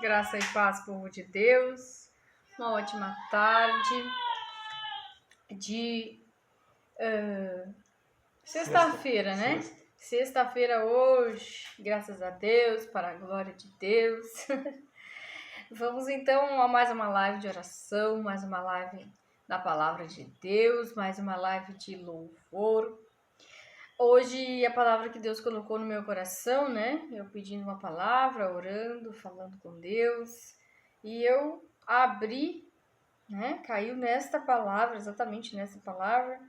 Graça e paz, povo de Deus. Uma ótima tarde de sexta-feira, né? Sexta-feira hoje, graças a Deus, para a glória de Deus. Vamos então a mais uma live de oração, mais uma live da palavra de Deus, mais uma live de louvor. Hoje a palavra que Deus colocou no meu coração, né? Eu pedindo uma palavra, orando, falando com Deus. E eu abri, né? Caiu nesta palavra, exatamente nessa palavra.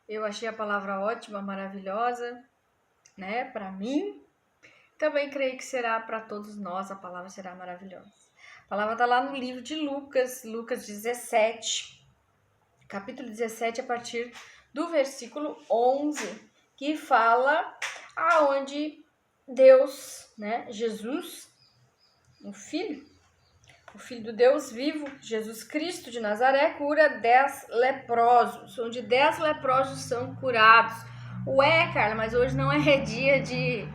Eu achei a palavra ótima, maravilhosa, né? Para mim. Também creio que será para todos nós, a palavra será maravilhosa. A palavra está lá no livro de Lucas, Lucas 17, capítulo 17, a partir do versículo 11, que fala aonde Deus, né, Jesus, o Filho do Deus vivo, Jesus Cristo de Nazaré, cura 10 leprosos, onde 10 leprosos são curados. Ué, Carla, mas hoje não é dia de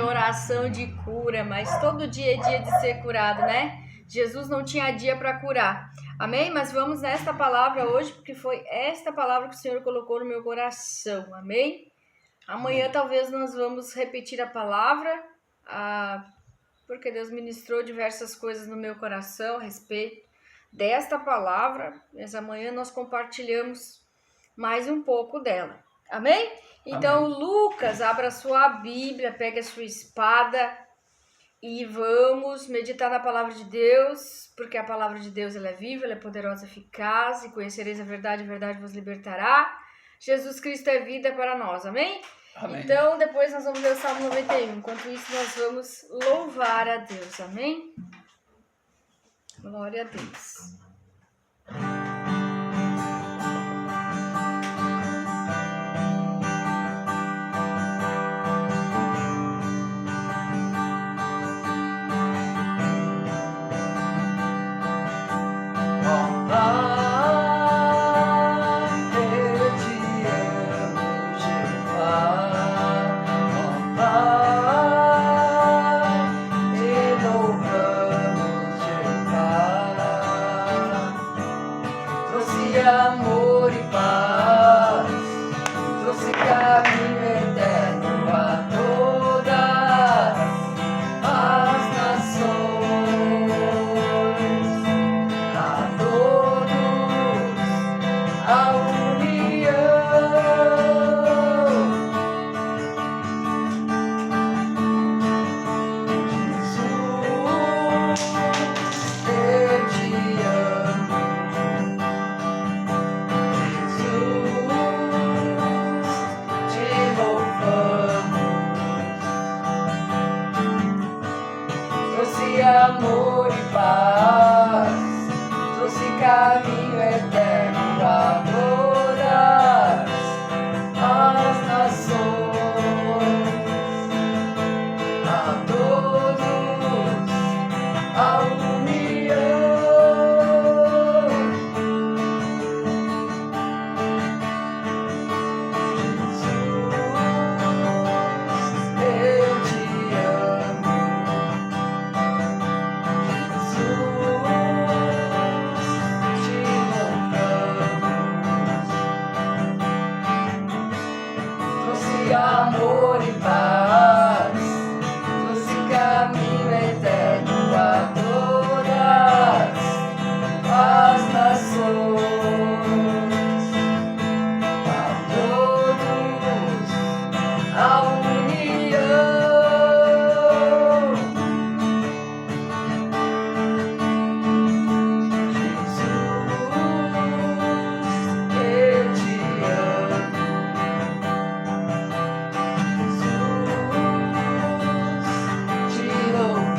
oração de cura, mas todo dia é dia de ser curado, né? Jesus não tinha dia para curar. Amém? Mas vamos nesta palavra hoje, porque foi esta palavra que o Senhor colocou no meu coração. Amém? Amanhã talvez nós vamos repetir a palavra, porque Deus ministrou diversas coisas no meu coração a respeito desta palavra, mas amanhã nós compartilhamos mais um pouco dela. Amém? Então, amém. Lucas, abra sua Bíblia, pegue a sua espada e vamos meditar na palavra de Deus, porque a palavra de Deus ela é viva, ela é poderosa, eficaz, e conhecereis a verdade vos libertará. Jesus Cristo é vida para nós, amém? Amém. Então, depois nós vamos ler o Salmo 91. Enquanto isso, nós vamos louvar a Deus. Amém? Glória a Deus. Amor e paz, trouxe caminho eterno a todas as nações, a todos a união. Jesus, eu te amo. Amor e paz, trouxe caminho eterno a todas as nações, a todos a união. Jesus, eu te amo. Amor e paz, trouxe caminho eterno a todas as nações, a todos a união. Jesus, eu te amo.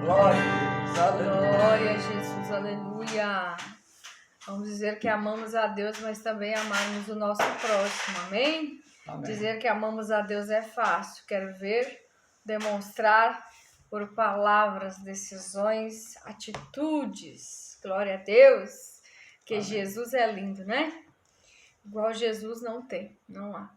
Glória a Jesus, aleluia. Vamos dizer que amamos a Deus, mas também amarmos o nosso próximo, amém? Amém. Dizer que amamos a Deus é fácil, quero ver, demonstrar por palavras, decisões, atitudes. Glória a Deus, que amém. Jesus é lindo, né? Igual Jesus não tem, não há.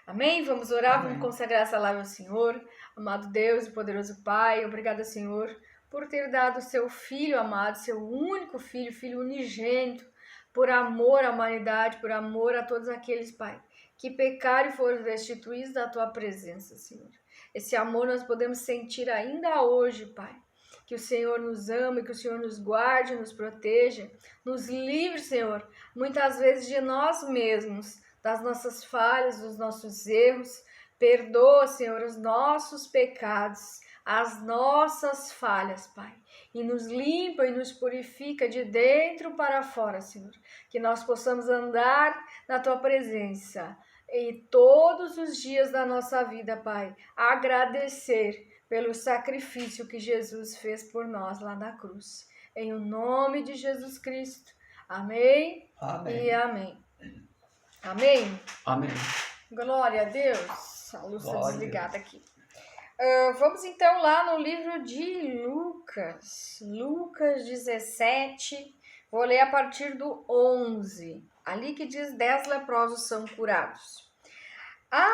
Amém? Vamos orar, Amém. vamos consagrar essa live ao Senhor. Amado Deus e poderoso Pai, obrigada, Senhor, por ter dado o seu Filho amado, seu único Filho, Filho unigênito, por amor à humanidade, por amor a todos aqueles, Pai, que pecaram e foram restituídos da Tua presença, Senhor. Esse amor nós podemos sentir ainda hoje, Pai. Que o Senhor nos ama, que o Senhor nos guarde, nos proteja, nos livre, Senhor, muitas vezes de nós mesmos, das nossas falhas, dos nossos erros. Perdoa, Senhor, os nossos pecados, as nossas falhas, Pai, e nos limpa e nos purifica de dentro para fora, Senhor, que nós possamos andar na Tua presença e todos os dias da nossa vida, Pai, agradecer pelo sacrifício que Jesus fez por nós lá na cruz. Em o nome de Jesus Cristo. Amém, Amém. e amém. Amém? Amém. Glória a Deus. A luz está Glória a desligada aqui. Vamos então lá no livro de Lucas. Lucas 17. Vou ler a partir do 11. Ali que diz 10 leprosos são curados. A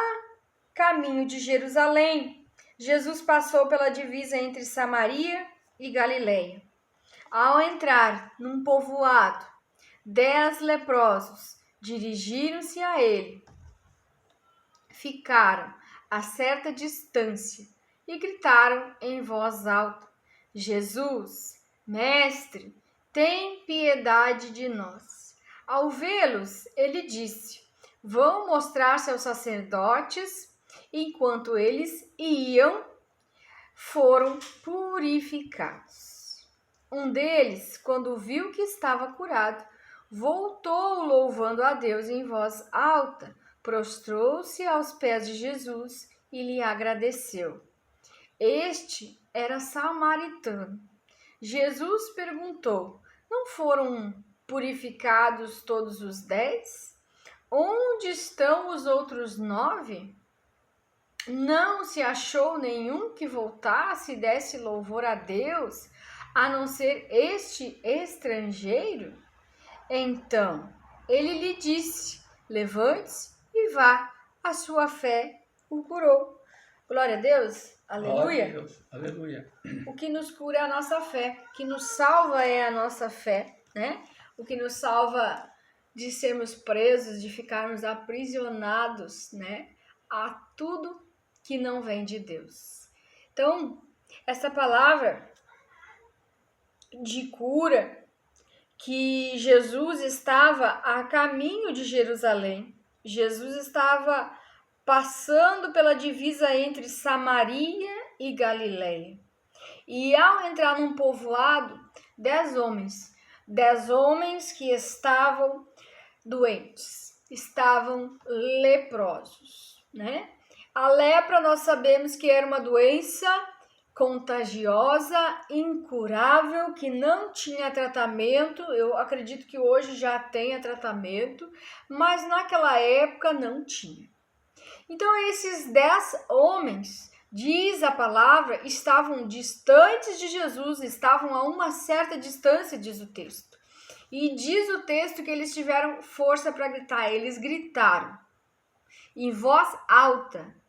caminho de Jerusalém, Jesus passou pela divisa entre Samaria e Galileia. Ao entrar num povoado, 10 leprosos dirigiram-se a ele. Ficaram a certa distância e gritaram em voz alta: Jesus, mestre, tem piedade de nós. Ao vê-los, ele disse: vão mostrar-se aos sacerdotes. Enquanto eles iam, foram purificados. Um deles, quando viu que estava curado, voltou louvando a Deus em voz alta, prostrou-se aos pés de Jesus e lhe agradeceu. Este era samaritano. Jesus perguntou: não foram purificados todos os 10? Onde estão os outros 9? Não se achou nenhum que voltasse e desse louvor a Deus, a não ser este estrangeiro? Então ele lhe disse: levante-se e vá, a sua fé o curou. Glória a Deus, aleluia. Glória a Deus. Aleluia. O que nos cura é a nossa fé, o que nos salva é a nossa fé, né? O que nos salva de sermos presos, de ficarmos aprisionados, né? A tudo que não vem de Deus. Então, essa palavra de cura, que Jesus estava a caminho de Jerusalém, Jesus estava passando pela divisa entre Samaria e Galileia. E ao entrar num povoado, 10 homens que estavam doentes, estavam leprosos, né? A lepra nós sabemos que era uma doença contagiosa, incurável, que não tinha tratamento. Eu acredito que hoje já tenha tratamento, mas naquela época não tinha. Então esses 10 homens, diz a palavra, estavam distantes de Jesus, estavam a uma certa distância, diz o texto. E diz o texto que eles tiveram força para gritar, eles gritaram em voz alta,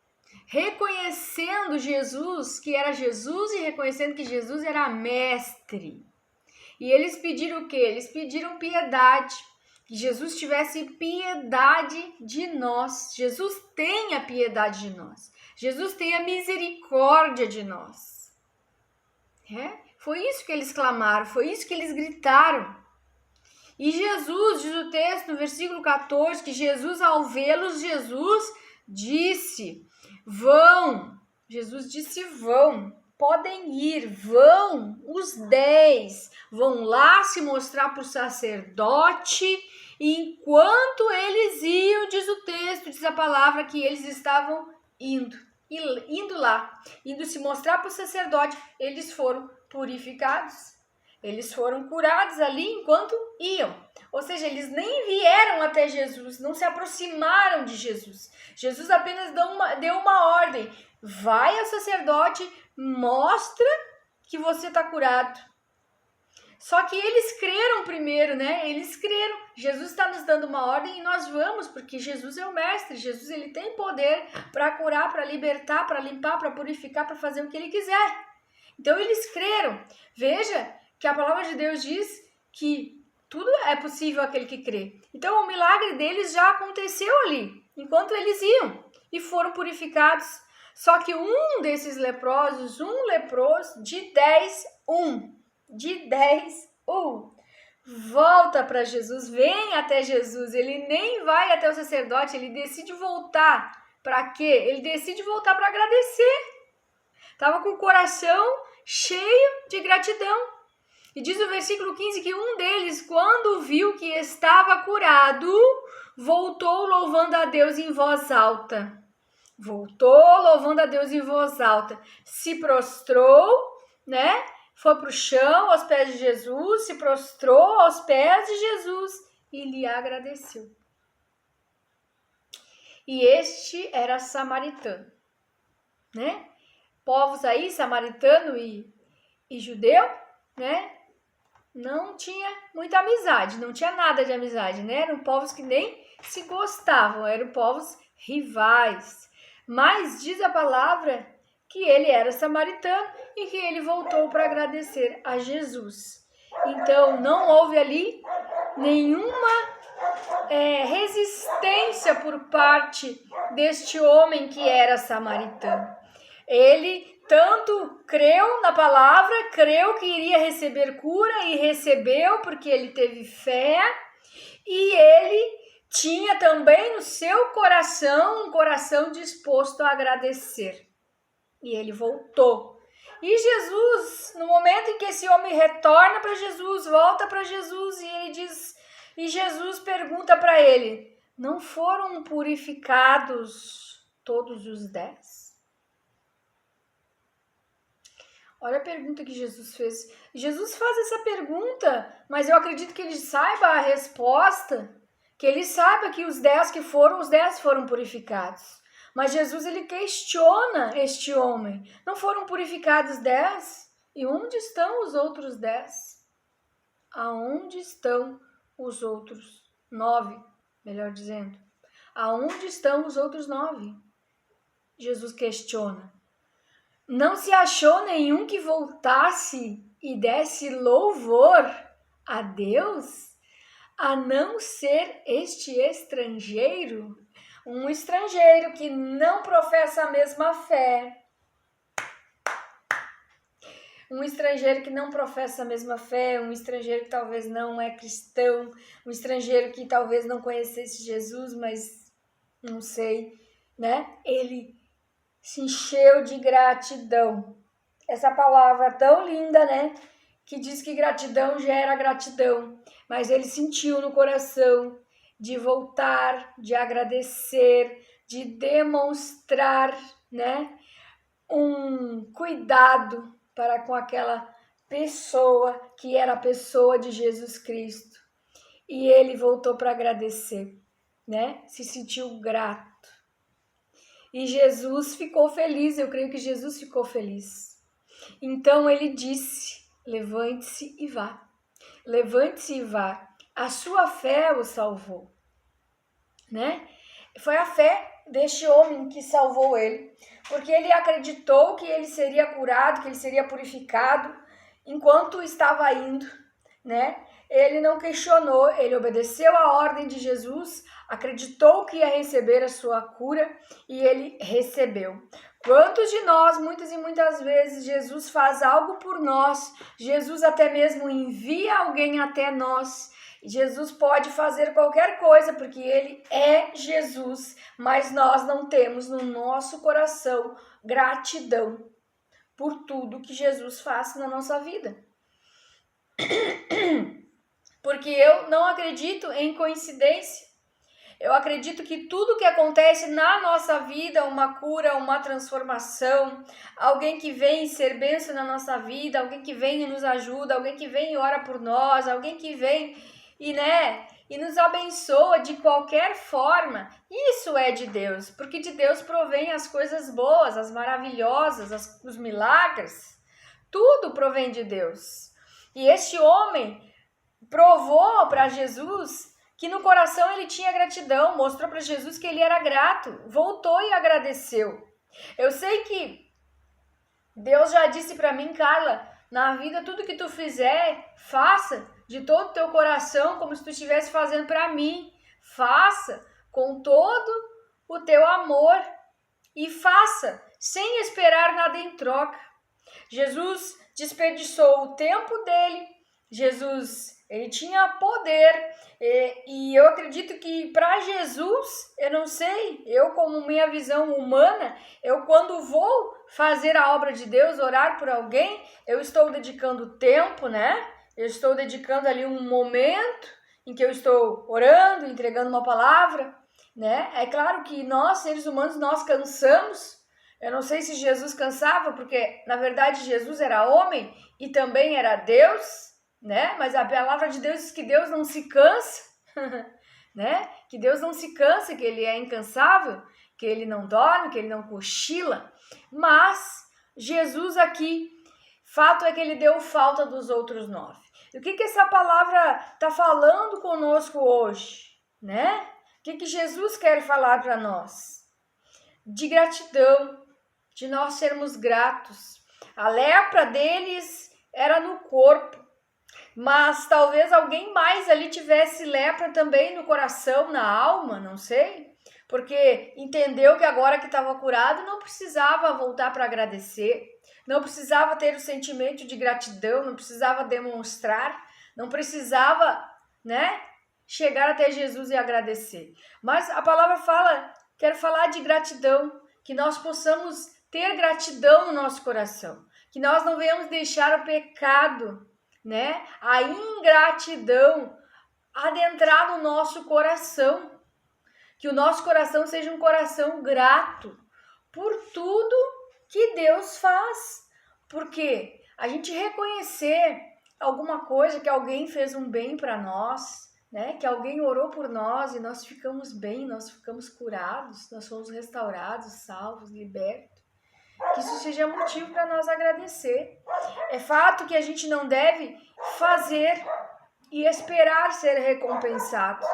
reconhecendo Jesus, que era Jesus, e reconhecendo que Jesus era mestre. E eles pediram o quê? Eles pediram piedade, que Jesus tivesse piedade de nós. Jesus tenha piedade de nós. Jesus tenha misericórdia de nós. Foi isso que eles clamaram, foi isso que eles gritaram. E Jesus, diz o texto no versículo 14, que Jesus, ao vê-los, Jesus disse: vão. Jesus disse: vão, podem ir, vão, os 10 vão lá se mostrar para o sacerdote. E enquanto eles iam, diz o texto, diz a palavra, que eles estavam indo lá, indo se mostrar para o sacerdote, eles foram purificados. Eles foram curados ali enquanto iam. Ou seja, eles nem vieram até Jesus, não se aproximaram de Jesus. Jesus apenas deu uma ordem: vai ao sacerdote, mostra que você está curado. Só que eles creram primeiro, né? Eles creram. Jesus está nos dando uma ordem e nós vamos, porque Jesus é o mestre. Jesus, ele tem poder para curar, para libertar, para limpar, para purificar, para fazer o que ele quiser. Então eles creram. Veja que a palavra de Deus diz que tudo é possível àquele que crê. Então o milagre deles já aconteceu ali, enquanto eles iam e foram purificados. Só que um desses leprosos, um leproso de 10, volta para Jesus, vem até Jesus. Ele nem vai até o sacerdote, ele decide voltar. Para quê? Ele decide voltar para agradecer. Estava com o coração cheio de gratidão. E diz o versículo 15 que um deles, quando viu que estava curado, voltou louvando a Deus em voz alta. Se prostrou, né? Foi para o chão, aos pés de Jesus, se prostrou aos pés de Jesus e lhe agradeceu. E este era samaritano, né? Povos aí, samaritano e judeu, né? Não tinha muita amizade, não tinha nada de amizade, né? Eram povos que nem se gostavam, eram povos rivais. Mas diz a palavra que ele era samaritano e que ele voltou para agradecer a Jesus. Então, não houve ali nenhuma resistência por parte deste homem que era samaritano. Ele tanto creu na palavra, creu que iria receber cura e recebeu porque ele teve fé, e ele tinha também no seu coração um coração disposto a agradecer. E ele voltou. E Jesus, no momento em que esse homem retorna para Jesus, volta para Jesus, e ele diz, e Jesus pergunta para ele: não foram purificados todos os 10? Olha a pergunta que Jesus fez. Jesus faz essa pergunta, mas eu acredito que ele saiba a resposta, que ele saiba que os 10 que foram, os 10 foram purificados. Mas Jesus, ele questiona este homem. Não foram purificados 10? E onde estão os outros 10? Aonde estão os outros 9? Melhor dizendo. Aonde estão os outros 9? Jesus questiona. Não se achou nenhum que voltasse e desse louvor a Deus, a não ser este estrangeiro? Um estrangeiro que não professa a mesma fé. Um estrangeiro que não professa a mesma fé, um estrangeiro que talvez não é cristão, um estrangeiro que talvez não conhecesse Jesus, mas não sei, né? Ele se encheu de gratidão. Essa palavra tão linda, né? Que diz que gratidão gera gratidão. Mas ele sentiu no coração de voltar, de agradecer, de demonstrar, né, um cuidado para com aquela pessoa que era a pessoa de Jesus Cristo. E ele voltou para agradecer, né? Se sentiu grato. E Jesus ficou feliz, eu creio que Jesus ficou feliz. Então ele disse: levante-se e vá. Levante-se e vá. A sua fé o salvou, né? Foi a fé deste homem que salvou ele, porque ele acreditou que ele seria curado, que ele seria purificado enquanto estava indo, né? Ele não questionou, ele obedeceu a ordem de Jesus, acreditou que ia receber a sua cura e ele recebeu. Quantos de nós, muitas e muitas vezes, Jesus faz algo por nós, Jesus até mesmo envia alguém até nós, Jesus pode fazer qualquer coisa porque ele é Jesus, mas nós não temos no nosso coração gratidão por tudo que Jesus faz na nossa vida. Porque eu não acredito em coincidência. Eu acredito que tudo que acontece na nossa vida, uma cura, uma transformação, alguém que vem ser bênção na nossa vida, alguém que vem e nos ajuda, alguém que vem e ora por nós, alguém que vem e nos abençoa de qualquer forma, isso é de Deus, porque de Deus provém as coisas boas, as maravilhosas, os milagres, tudo provém de Deus. E este homem provou para Jesus que no coração ele tinha gratidão, mostrou para Jesus que ele era grato, voltou e agradeceu. Eu sei que Deus já disse para mim, Carla, na vida tudo que tu fizer, faça de todo o teu coração, como se tu estivesse fazendo para mim. Faça com todo o teu amor e faça sem esperar nada em troca. Jesus desperdiçou o tempo dele, Jesus, ele tinha poder e eu acredito que para Jesus, eu não sei, eu como minha visão humana, eu quando vou fazer a obra de Deus, orar por alguém, eu estou dedicando tempo, né? Eu estou dedicando ali um momento em que eu estou orando, entregando uma palavra, né? É claro que nós, seres humanos, nós cansamos. Eu não sei se Jesus cansava, porque na verdade Jesus era homem e também era Deus, né? Mas a palavra de Deus diz que Deus não se cansa, né? Que Deus não se cansa, que ele é incansável, que ele não dorme, que ele não cochila. Mas Jesus aqui, fato é que ele deu falta dos outros 9. E o que essa palavra está falando conosco hoje, né? O que Jesus quer falar para nós? De gratidão, de nós sermos gratos. A lepra deles era no corpo, mas talvez alguém mais ali tivesse lepra também no coração, na alma, não sei, porque entendeu que agora que estava curado não precisava voltar para agradecer, não precisava ter o sentimento de gratidão, não precisava demonstrar, não precisava, né, chegar até Jesus e agradecer. Mas a palavra fala, quero falar de gratidão, que nós possamos ter gratidão no nosso coração, que nós não venhamos deixar o pecado, né, a ingratidão adentrar no nosso coração, que o nosso coração seja um coração grato por tudo que Deus faz, porque a gente reconhecer alguma coisa, que alguém fez um bem para nós, né, que alguém orou por nós e nós ficamos bem, nós ficamos curados, nós fomos restaurados, salvos, libertos, que isso seja motivo para nós agradecer. É fato que a gente não deve fazer e esperar ser recompensado.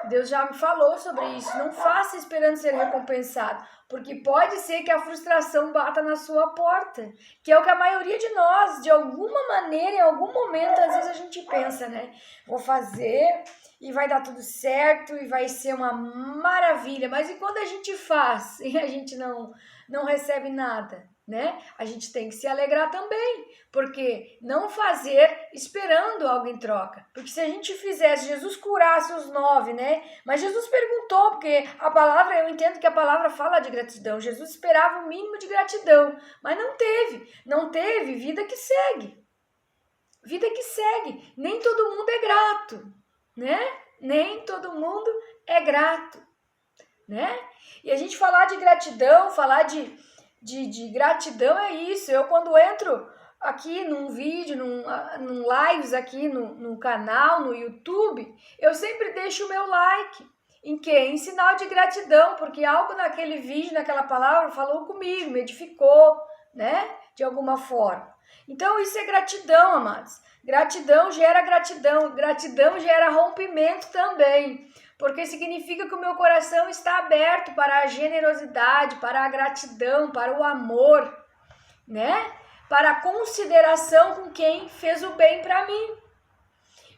Deus já me falou sobre isso. Não faça esperando ser recompensado, porque pode ser que a frustração bata na sua porta, que é o que a maioria de nós, de alguma maneira, em algum momento, às vezes a gente pensa, né? Vou fazer e vai dar tudo certo e vai ser uma maravilha. Mas e quando a gente faz e a gente não recebe nada, né? A gente tem que se alegrar também, porque não fazer esperando algo em troca. Porque se a gente fizesse, Jesus curasse os 9, né? Mas Jesus perguntou, porque a palavra, eu entendo que a palavra fala de gratidão. Jesus esperava o mínimo de gratidão, mas não teve, vida que segue. Vida que segue. Nem todo mundo é grato, né? Nem todo mundo é grato, né? E a gente falar de gratidão, falar de gratidão é isso. Eu quando entro aqui num vídeo, num lives aqui no canal, no YouTube, eu sempre deixo o meu like. Em quê? Em sinal de gratidão, porque algo naquele vídeo, naquela palavra, falou comigo, me edificou, né? De alguma forma. Então isso é gratidão, amados. Gratidão gera rompimento também. Porque significa que o meu coração está aberto para a generosidade, para a gratidão, para o amor, né? Para a consideração com quem fez o bem para mim.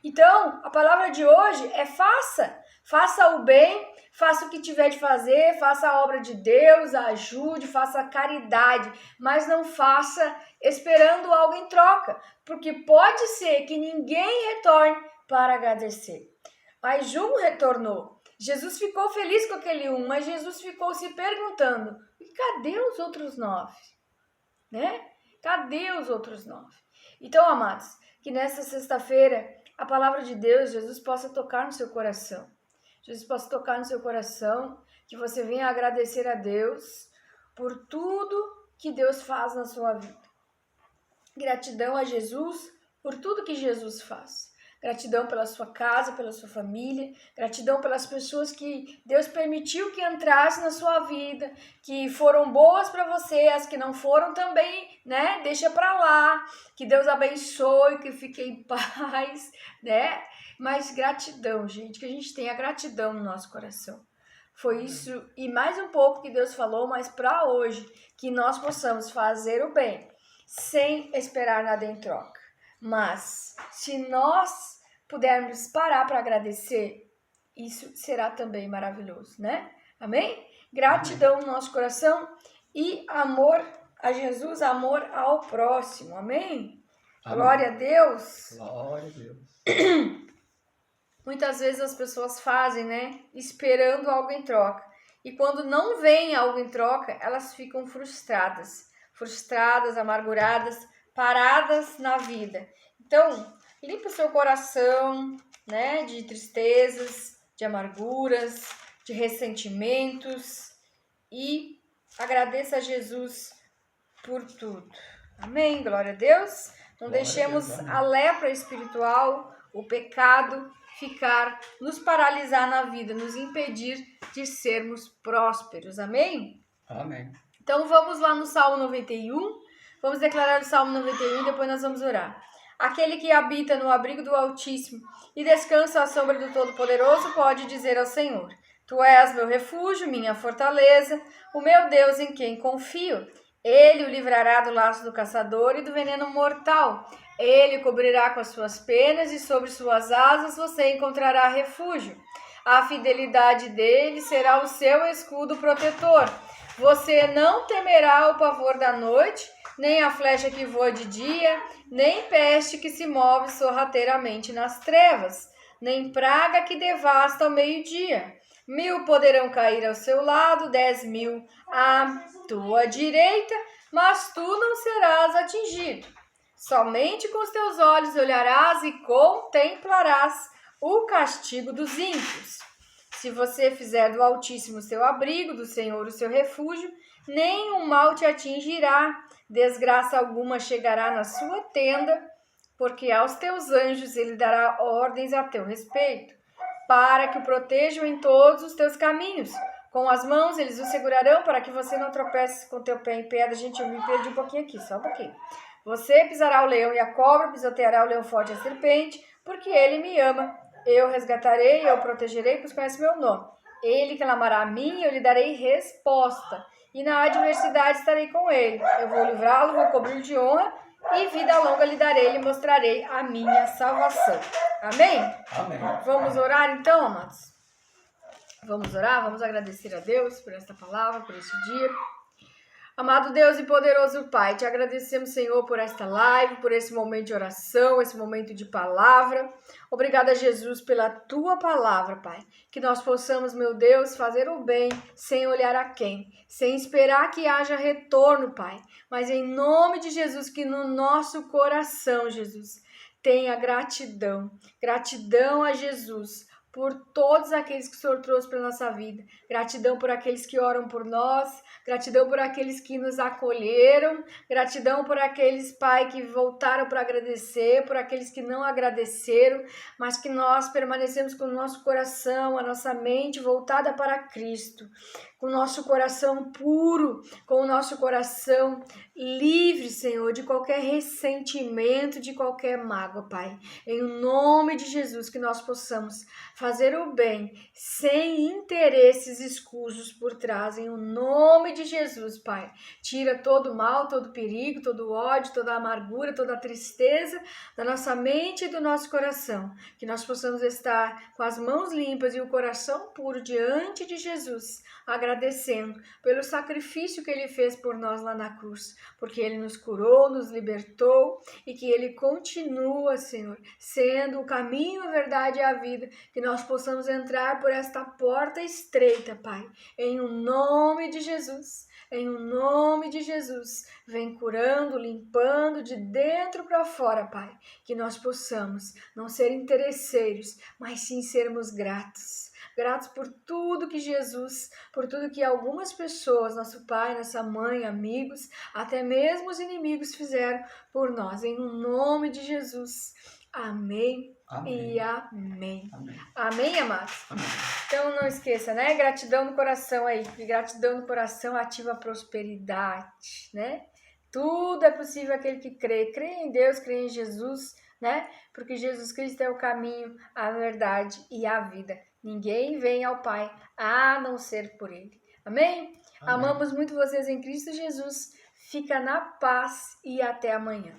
Então, a palavra de hoje é faça o bem, faça o que tiver de fazer, faça a obra de Deus, ajude, faça a caridade, mas não faça esperando algo em troca, porque pode ser que ninguém retorne para agradecer. Mas um retornou. Jesus ficou feliz com aquele um, mas Jesus ficou se perguntando, cadê os outros 9? Né? Cadê os outros 9? Então, amados, que nessa sexta-feira a palavra de Deus, Jesus possa tocar no seu coração. Jesus possa tocar no seu coração, que você venha agradecer a Deus por tudo que Deus faz na sua vida. Gratidão a Jesus por tudo que Jesus faz. Gratidão pela sua casa, pela sua família. Gratidão pelas pessoas que Deus permitiu que entrassem na sua vida, que foram boas para você, as que não foram também, né? Deixa para lá. Que Deus abençoe, que fique em paz, né? Mas gratidão, gente, que a gente tenha gratidão no nosso coração. Foi isso e mais um pouco que Deus falou, mas para hoje, que nós possamos fazer o bem sem esperar nada em troca. Mas se nós pudermos parar para agradecer, isso será também maravilhoso, né? Amém? Gratidão no nosso coração e amor a Jesus, amor ao próximo. Amém? Amém. Glória a Deus. Glória a Deus. Muitas vezes as pessoas fazem, né? Esperando algo em troca. E quando não vem algo em troca, elas ficam frustradas. Frustradas, amarguradas, paradas na vida. Então, limpa o seu coração, né? De tristezas, de amarguras, de ressentimentos. E agradeça a Jesus por tudo. Amém? Glória a Deus. Não Glória deixemos a Deus, amém. a lepra espiritual, o pecado, nos paralisar na vida, nos impedir de sermos prósperos. Amém? Amém. Então vamos lá no Salmo 91. Vamos declarar o Salmo 91 e depois nós vamos orar. Aquele que habita no abrigo do Altíssimo e descansa à sombra do Todo-Poderoso pode dizer ao Senhor: Tu és meu refúgio, minha fortaleza, o meu Deus em quem confio. Ele o livrará do laço do caçador e do veneno mortal. Ele cobrirá com as suas penas e sobre suas asas você encontrará refúgio. A fidelidade dele será o seu escudo protetor. Você não temerá o pavor da noite, nem a flecha que voa de dia, nem peste que se move sorrateiramente nas trevas, nem praga que devasta ao meio-dia. 1000 poderão cair ao seu lado, 10.000 à tua direita, mas tu não serás atingido. Somente com os teus olhos olharás e contemplarás o castigo dos ímpios. Se você fizer do Altíssimo seu abrigo, do Senhor o seu refúgio, nenhum mal te atingirá, desgraça alguma chegará na sua tenda, porque aos teus anjos ele dará ordens a teu respeito, para que o protejam em todos os teus caminhos. Com as mãos eles o segurarão para que você não tropece com teu pé em pedra. Gente, eu me perdi um pouquinho aqui, só um pouquinho. Você pisará o leão e a cobra, pisoteará o leão forte e a serpente, porque ele me ama. Eu resgatarei, eu o protegerei, pois conhece meu nome. Ele clamará a mim e eu lhe darei resposta. E na adversidade estarei com ele. Eu vou livrá-lo, vou cobrir de honra e vida longa lhe darei, lhe mostrarei a minha salvação. Amém? Amém. Vamos orar então, amados? Vamos orar, vamos agradecer a Deus por esta palavra, por este dia. Amado Deus e poderoso Pai, te agradecemos, Senhor, por esta live, por esse momento de oração, esse momento de palavra. Obrigada, Jesus, pela tua palavra, Pai. Que nós possamos, meu Deus, fazer o bem sem olhar a quem, sem esperar que haja retorno, Pai. Mas em nome de Jesus, que no nosso coração, Jesus, tenha gratidão. Gratidão a Jesus por todos aqueles que o Senhor trouxe para a nossa vida. Gratidão por aqueles que oram por nós. Gratidão por aqueles que nos acolheram. Gratidão por aqueles, Pai, que voltaram para agradecer. Por aqueles que não agradeceram. Mas que nós permanecemos com o nosso coração, a nossa mente voltada para Cristo. Com o nosso coração puro. Com o nosso coração livre, Senhor, de qualquer ressentimento, de qualquer mágoa, Pai. Em nome de Jesus, que nós possamos fazer o bem sem interesses escusos por trás. Em nome de Jesus, Pai. Tira todo o mal, todo o perigo, todo o ódio, toda a amargura, toda a tristeza da nossa mente e do nosso coração. Que nós possamos estar com as mãos limpas e o coração puro diante de Jesus, agradecendo pelo sacrifício que Ele fez por nós lá na cruz, porque Ele nos curou, nos libertou e que Ele continua, Senhor, sendo o caminho, a verdade e a vida, que nós possamos entrar por esta porta estreita, Pai, em o nome de Jesus. Em o nome de Jesus, vem curando, limpando de dentro para fora, Pai. Que nós possamos não ser interesseiros, mas sim sermos gratos. Gratos por tudo que Jesus, por tudo que algumas pessoas, nosso pai, nossa mãe, amigos, até mesmo os inimigos fizeram por nós. Em o nome de Jesus. Amém Amém. e amém. Amém. Amém, amados? Amém. Então não esqueça, né? Gratidão no coração aí. Porque gratidão no coração ativa a prosperidade, né? Tudo é possível aquele que crê. Crê em Deus, crê em Jesus, né? Porque Jesus Cristo é o caminho, a verdade e a vida. Ninguém vem ao Pai a não ser por Ele. Amém? Amém. Amamos muito vocês em Cristo Jesus. Fica na paz e até amanhã.